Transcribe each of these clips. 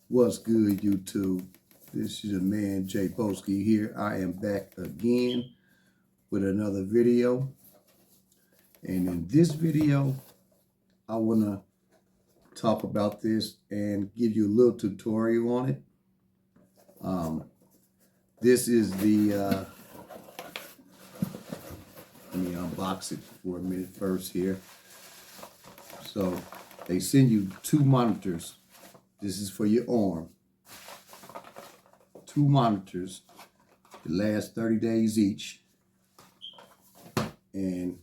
What's good, YouTube? This is your man Jay Boski here. I am back again with another video. And in this video, I want to talk about this and give you a little tutorial on it. This is the, let me unbox it for a minute first here. So they send you two monitors. This is for your arm. Two monitors. It lasts 30 days each. And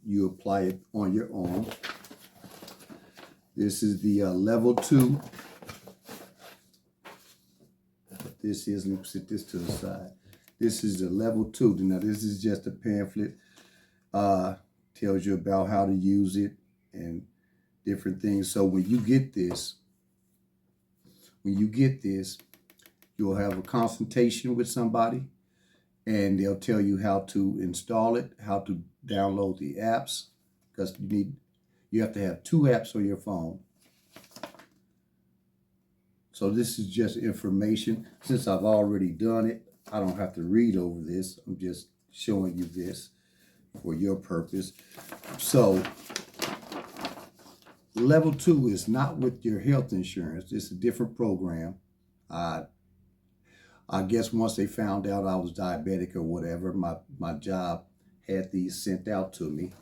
you apply it on your arm. This is the level 2. This is, let me sit this to the side. This is the level 2. Now this is just a pamphlet. Tells you about how to use it and different things. So when you get this, you'll have a consultation with somebody and they'll tell you how to install it, how to download the apps, because you have to have 2 apps on your phone. So this is just information. Since I've already done it, I don't have to read over this. I'm just showing you this for your purpose. So level 2 is not with your health insurance. It's a different program. I guess once they found out I was diabetic or whatever, my job had these sent out to me,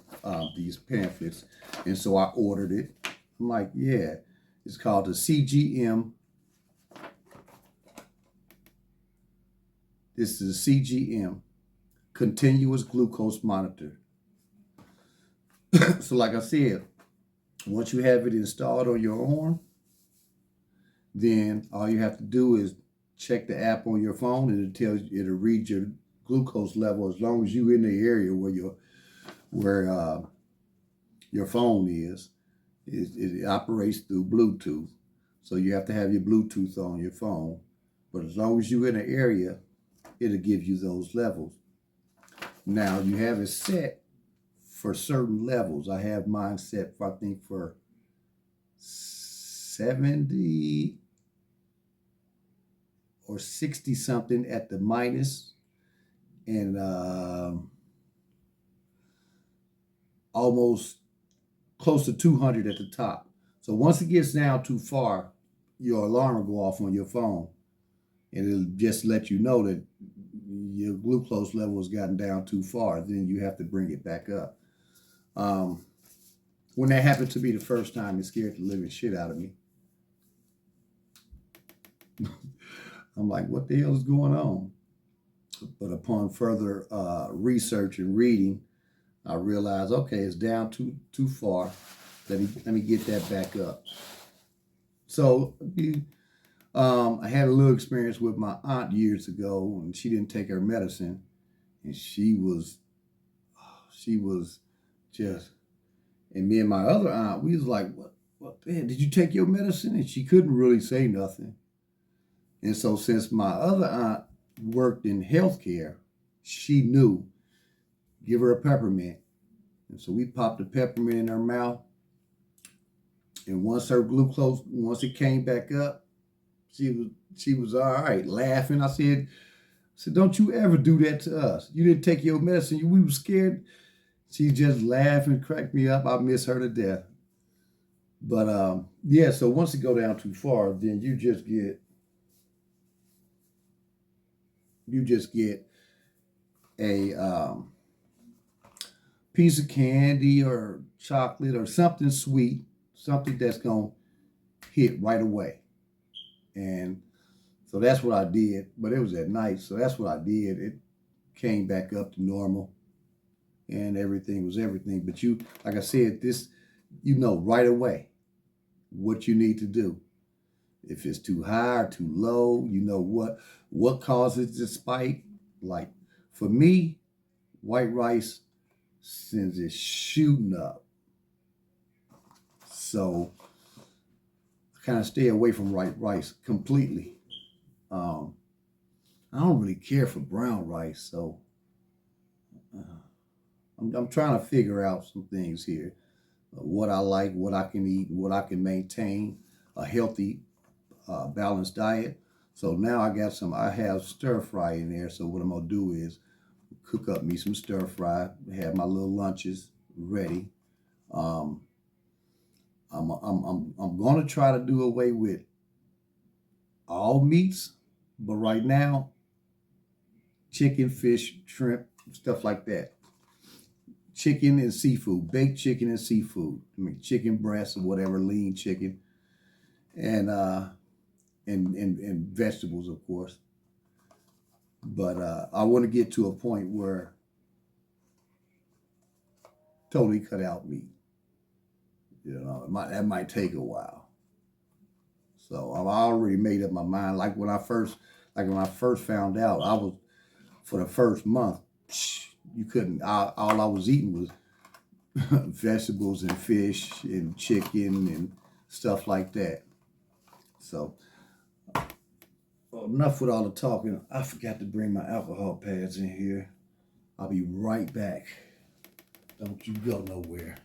these pamphlets. And so I ordered it. I'm like, yeah, it's called the CGM. This is a CGM, continuous glucose monitor. So like I said, once you have it installed on your arm, then all you have to do is check the app on your phone and it'll read your glucose level as long as you're in the area where your phone is. It operates through Bluetooth. So you have to have your Bluetooth on your phone. But as long as you're in the area, it'll give you those levels. Now you have it set for certain levels. I have mine set for, I think, for 70 or 60 something at the minus, and almost close to 200 at the top. So once it gets down too far, your alarm will go off on your phone and it'll just let you know that your glucose level has gotten down too far. Then you have to bring it back up. When that happened to me the first time, it scared the living shit out of me. I'm like, what the hell is going on? But upon further research and reading, I realized, okay, it's down too far. Let me get that back up. So I had a little experience with my aunt years ago, and she didn't take her medicine, and she was just, and me and my other aunt, we was like, what, man, did you take your medicine? And she couldn't really say nothing. And so since my other aunt worked in healthcare, she knew, give her a peppermint. And so we popped the peppermint in her mouth. And once her glucose, once it came back up, she was all right, laughing. I said, don't you ever do that to us. You didn't take your medicine. We were scared. She just laughed and cracked me up. I miss her to death. But yeah, so once it go down too far, then you just get a piece of candy or chocolate or something sweet, something that's going to hit right away. And so that's what I did. But it was at night, so that's what I did. It came back up to normal and everything was everything. But you, like I said, this, you know right away what you need to do. If it's too high or too low, you know what causes the spike. Like for me, white rice sends it shooting up. So I kind of stay away from white rice completely. I don't really care for brown rice, so I'm trying to figure out some things here. What I like, what I can eat, what I can maintain a healthy balanced diet. So now I have stir fry in there. So what I'm gonna do is cook up me some stir fry, have my little lunches ready. Um, I'm gonna try to do away with all meats, but right now, chicken, fish, shrimp, stuff like that. Chicken and seafood, baked chicken and seafood. I mean, chicken breast or whatever, lean chicken, and and vegetables, of course. But I want to get to a point where totally cut out meat. That might take a while. So I've already made up my mind. Like when I first found out, I was for the first month. You couldn't. All I was eating was vegetables and fish and chicken and stuff like that. So enough with all the talking. I forgot to bring my alcohol pads in here. I'll be right back. Don't you go nowhere.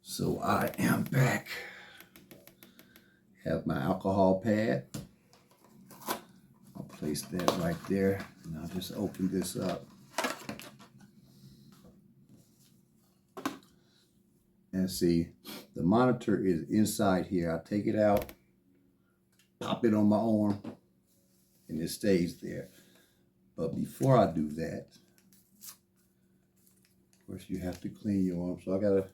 So I am back. Have my alcohol pad. I'll place that right there, and I'll just open this up. And see, the monitor is inside here. I take it out, pop it on my arm, and it stays there. But before I do that, of course, you have to clean your arm. So I gotta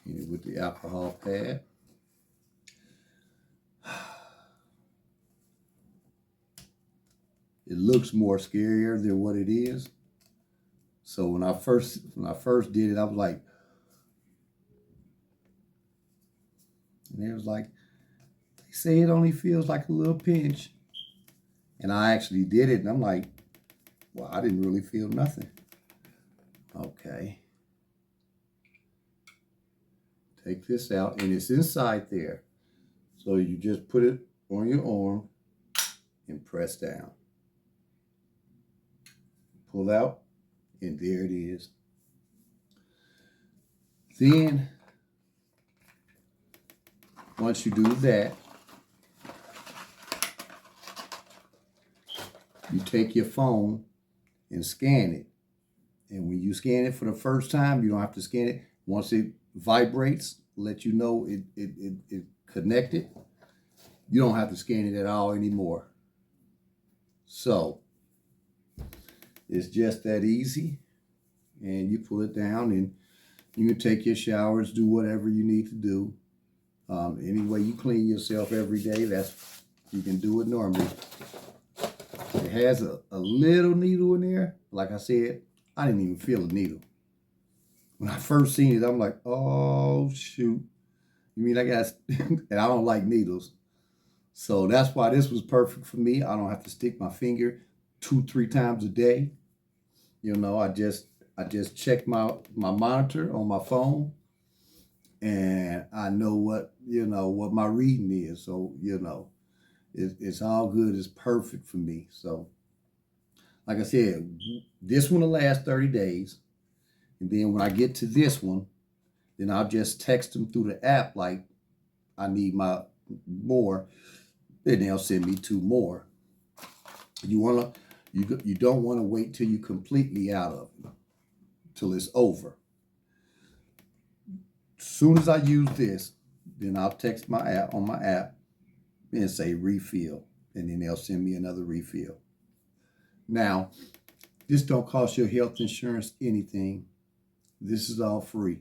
clean it with the alcohol pad. It looks more scarier than what it is. So when I first did it, I was like, and it was like, they say it only feels like a little pinch. And I actually did it, and I'm like, well, I didn't really feel nothing. Okay. Take this out, and it's inside there. So you just put it on your arm and press down. Pull out, and there it is. Then, once you do that, you take your phone and scan it. And when you scan it for the first time, you don't have to scan it. Once it vibrates, let you know it connected. You don't have to scan it at all anymore. So it's just that easy. And you pull it down, and you can take your showers, do whatever you need to do. Any way you clean yourself every day, you can do it normally. It has a little needle in there. Like I said, I didn't even feel a needle. When I first seen it, I'm like, oh, shoot. You mean I got, and I don't like needles. So that's why this was perfect for me. I don't have to stick my finger 2-3 times a day. I just check my monitor on my phone, and I know what my reading is. So, it's all good. It's perfect for me. So, like I said, this one will last 30 days. And then when I get to this one, then I'll just text them through the app like I need my more. Then they'll send me 2 more. You don't want to wait till you're completely out of it, till it's over. As soon as I use this, then I'll text my app on my app and say refill, and then they'll send me another refill. Now, this don't cost your health insurance anything. This is all free.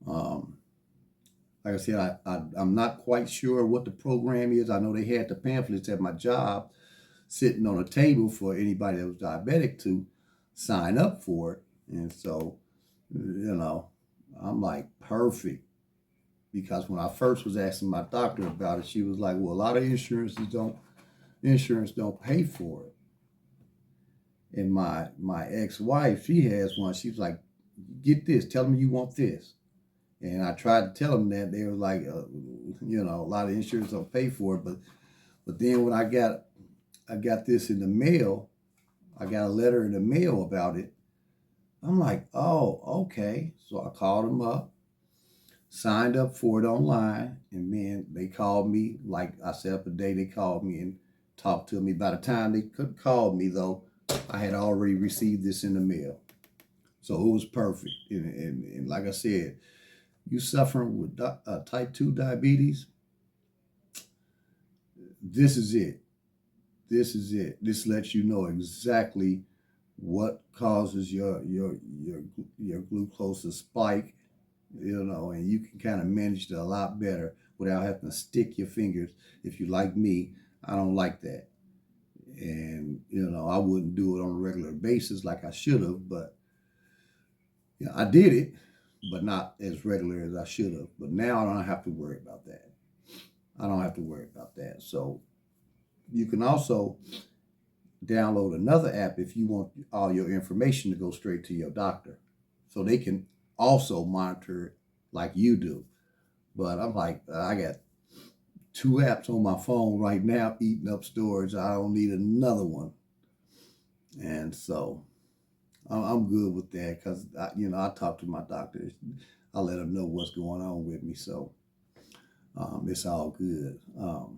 Um, like I said, I'm not quite sure what the program is. I know they had the pamphlets at my job sitting on a table for anybody that was diabetic to sign up for it. And so, I'm like, perfect. Because when I first was asking my doctor about it, she was like, well, a lot of insurance don't pay for it. And my ex-wife, she has one. She was like, get this, tell them you want this. And I tried to tell them that. They were like, a lot of insurance don't pay for it. But then when I got this in the mail, I got a letter in the mail about it. I'm like, oh, okay. So I called them up, signed up for it online, and then they called me. Like I set up a day, they called me and talked to me. By the time they could call me, though, I had already received this in the mail. So it was perfect. And like I said, you suffering with type 2 diabetes, this is it. This is it. This lets you know exactly what causes your glucose to spike, and you can kind of manage it a lot better without having to stick your fingers. If you like me, I don't like that. And, I wouldn't do it on a regular basis like I should have, but I did it, but not as regular as I should have. But now I don't have to worry about that. I don't have to worry about that. So you can also download another app if you want all your information to go straight to your doctor. So they can also monitor it like you do. But I'm like, I got 2 apps on my phone right now eating up storage. I don't need another one. And so I'm good with that because, I talk to my doctor. I let them know what's going on with me. So it's all good. But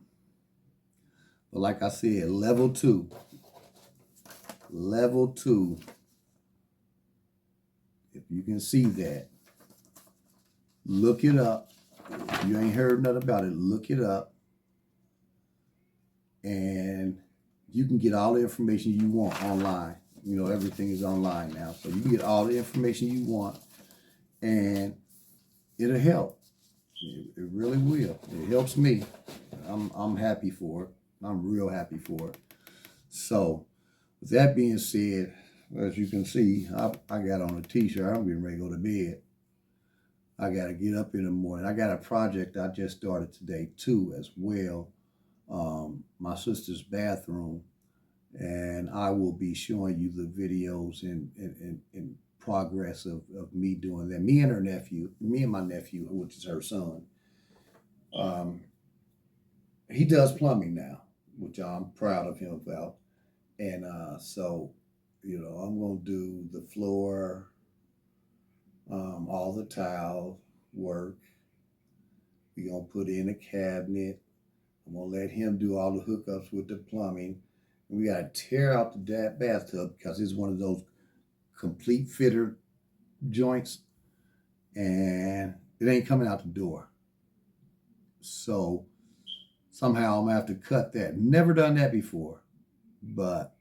like I said, level two, if you can see that, look it up. If you ain't heard nothing about it, look it up. And you can get all the information you want online. Everything is online now. So you can get all the information you want, and it'll help. It really will. It helps me. I'm happy for it. I'm real happy for it. So with that being said, as you can see, I got on a t-shirt. I'm getting ready to go to bed. I got to get up in the morning. I got a project I just started today too as well. My sister's bathroom. And I will be showing you the videos in progress of me doing that. Me and my nephew, which is her son. He does plumbing now, which I'm proud of him about. And so, I'm going to do the floor, all the tile work. We're going to put in a cabinet. I'm going to let him do all the hookups with the plumbing. And we got to tear out the bathtub because it's one of those complete fitter joints. And it ain't coming out the door. So somehow I'm going to have to cut that. Never done that before. But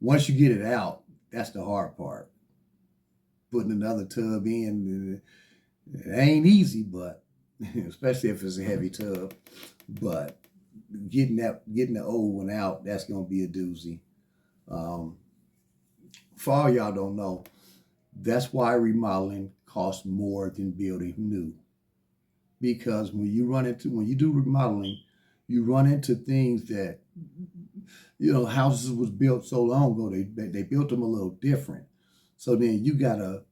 once you get it out, that's the hard part. Putting another tub in, it ain't easy, but especially if it's a heavy tub. But getting the old one out, that's gonna be a doozy. For all y'all don't know, that's why remodeling costs more than building new. Because when you do remodeling, you run into things that, houses was built so long ago, they built them a little different. So then you gotta,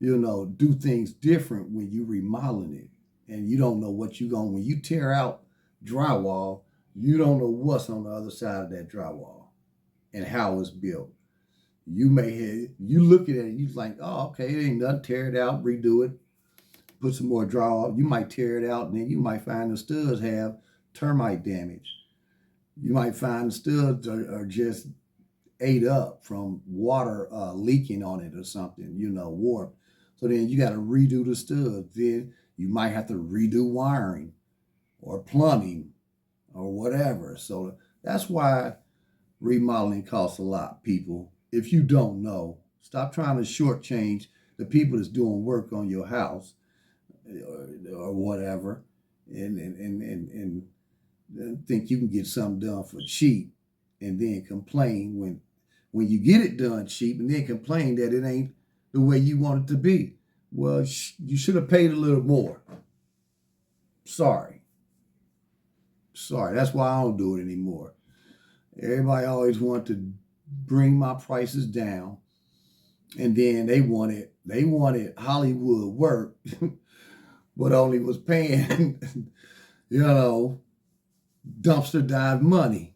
do things different when you remodeling it. And you don't know what when you tear out drywall, you don't know what's on the other side of that drywall and how it's built. You looking at it, you like, oh, okay, it ain't nothing, tear it out, redo it, put some more drywall. You might tear it out and then you might find the studs have termite damage. You might find the studs are just ate up from water leaking on it or something, warped. So then you got to redo the studs. Then you might have to redo wiring or plumbing or whatever. So that's why remodeling costs a lot, people. If you don't know, Stop trying to shortchange the people that's doing work on your house or whatever, and think you can get something done for cheap, and then complain when you get it done cheap, and then complain that it ain't the way you want it to be. Well, you should have paid a little more. Sorry. That's why I don't do it anymore. Everybody always wanted to bring my prices down, and then they wanted Hollywood work, but only was paying, dumpster dive money.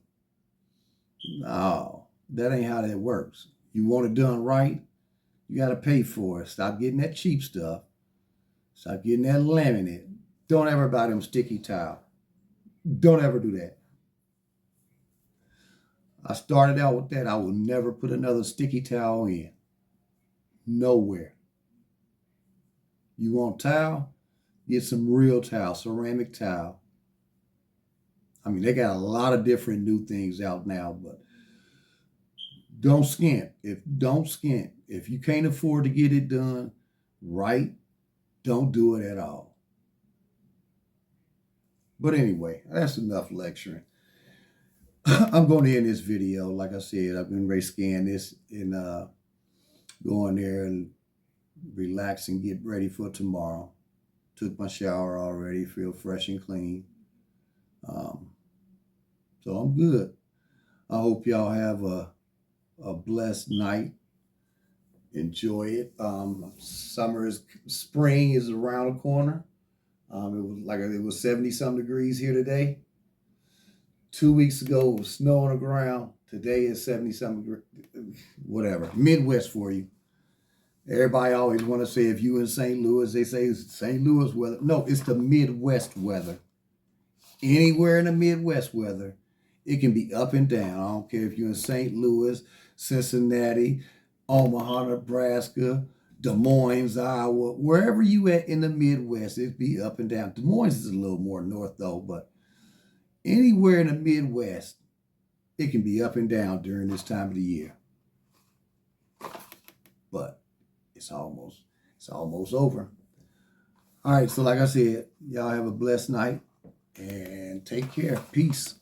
No, that ain't how that works. You want it done right, you got to pay for it. Stop getting that cheap stuff. Stop getting that laminate. Don't ever buy them sticky tile. Don't ever do that. I started out with that. I will never put another sticky towel in. Nowhere. You want towel? Get some real towel, ceramic towel. I mean, they got a lot of different new things out now, but don't skimp. If you can't afford to get it done right, don't do it at all. But anyway, that's enough lecturing. I'm going to end this video. Like I said, I've been ready to scan this and go in there and relax and get ready for tomorrow. Took my shower already, feel fresh and clean. So I'm good. I hope y'all have a blessed night. Enjoy it. Spring is around the corner. It was 70-some degrees here today. 2 weeks ago, it was snow on the ground. Today is 70-some degrees. Whatever. Midwest for you. Everybody always want to say if you in St. Louis, they say it's St. Louis weather. No, it's the Midwest weather. Anywhere in the Midwest weather, it can be up and down. I don't care if you're in St. Louis, Cincinnati, Omaha, Nebraska, Des Moines, Iowa, wherever you at in the Midwest, it be up and down. Des Moines is a little more north though, but anywhere in the Midwest, it can be up and down during this time of the year. But it's almost over. All right, so like I said, y'all have a blessed night and take care. Peace.